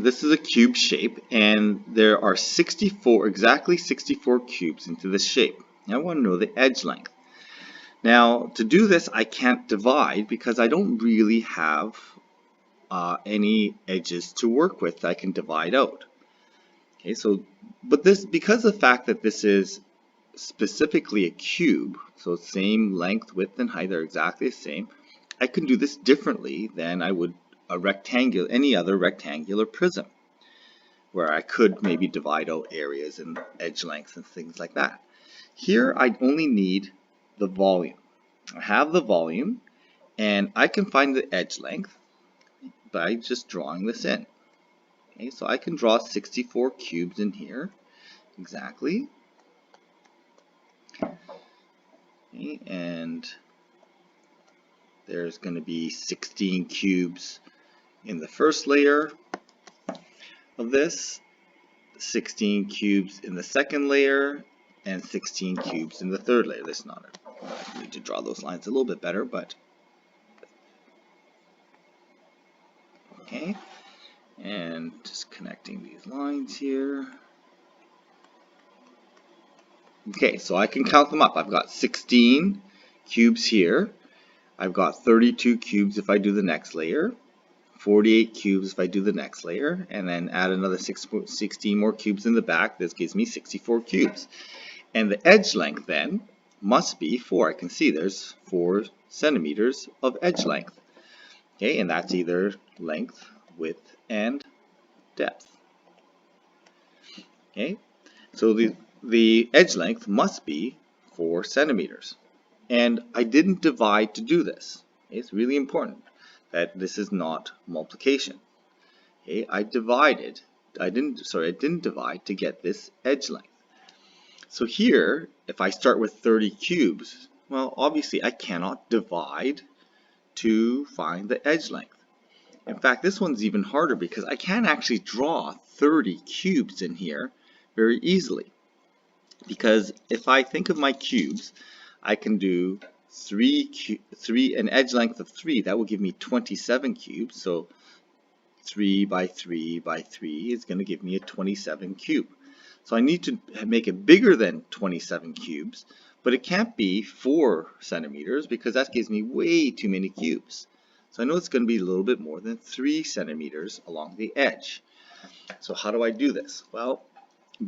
this is a cube shape, and there are exactly 64 cubes into this shape. Now I want to know the edge length. Now to do this, I can't divide because I don't really have any edges to work with that I can divide out. Okay, so because of the fact that this is specifically a cube, so same length, width, and height are exactly the same, I can do this differently than I would any other rectangular prism, where I could maybe divide out areas and edge lengths and things like that. Here I only need the volume. I have the volume, and I can find the edge length by just drawing this in. Okay, so I can draw 64 cubes in here exactly. Okay, and there's going to be 16 cubes in the first layer of this, 16 cubes in the second layer, and 16 cubes in the third layer. This is not it. I need to draw those lines a little bit better, but okay. And just connecting these lines here. Okay, so I can count them up. I've got 16 cubes here. I've got 32 cubes if I do the next layer, 48 cubes if I do the next layer, and then add another 16 more cubes in the back. This gives me 64 cubes. And the edge length then must be 4. I can see there's 4 centimeters of edge length. Okay, and that's either length, width, and depth. Okay, so the edge length must be 4 centimeters. And I didn't divide to do this. It's really important that this is not multiplication. Okay, I didn't divide to get this edge length. So here, if I start with 30 cubes, well, obviously I cannot divide to find the edge length. In fact, this one's even harder because I can't actually draw 30 cubes in here very easily. Because if I think of my cubes, I can do an edge length of 3. That will give me 27 cubes. So 3 by 3 by 3 is going to give me a 27 cube. So I need to make it bigger than 27 cubes, but it can't be 4 centimeters because that gives me way too many cubes. So I know it's going to be a little bit more than 3 centimeters along the edge. So how do I do this? Well,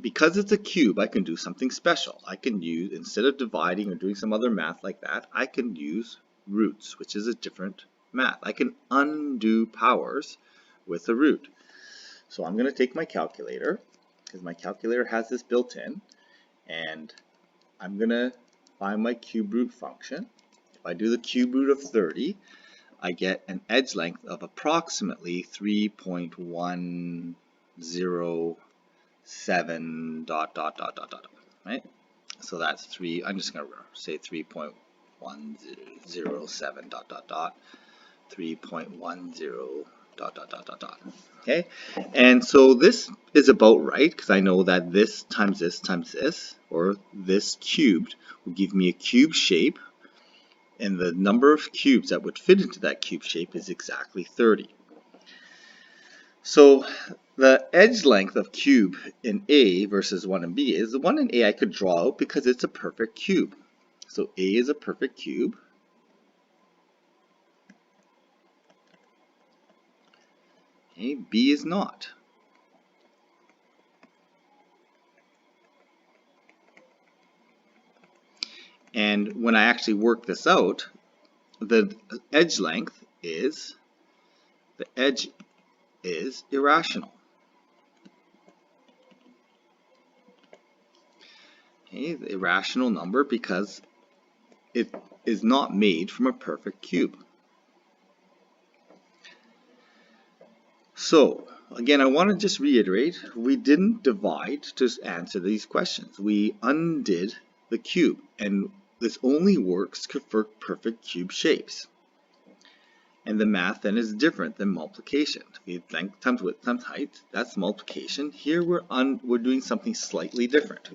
because it's a cube, I can do something special. I can use, instead of dividing or doing some other math like that, I can use roots, which is a different math. I can undo powers with a root. So I'm going to take my calculator, because my calculator has this built in, and I'm going to find my cube root function. If I do the cube root of 30, I get an edge length of approximately 3.107 right? So that's 3, I'm just going to say 3.107 3.10 okay? And so this is about right because I know that this times this times this, or this cubed, will give me a cube shape, and the number of cubes that would fit into that cube shape is exactly 30. So the edge length of cube in A versus one in B is the one in A I could draw out because it's a perfect cube. So A is a perfect cube. Okay, B is not. And when I actually work this out, the edge length is, irrational. Okay, the irrational number because it is not made from a perfect cube. So again, I want to just reiterate, we didn't divide to answer these questions. We undid the cube, and this only works for perfect cube shapes. And the math then is different than multiplication. Length times width times height, that's multiplication. Here we're doing something slightly different.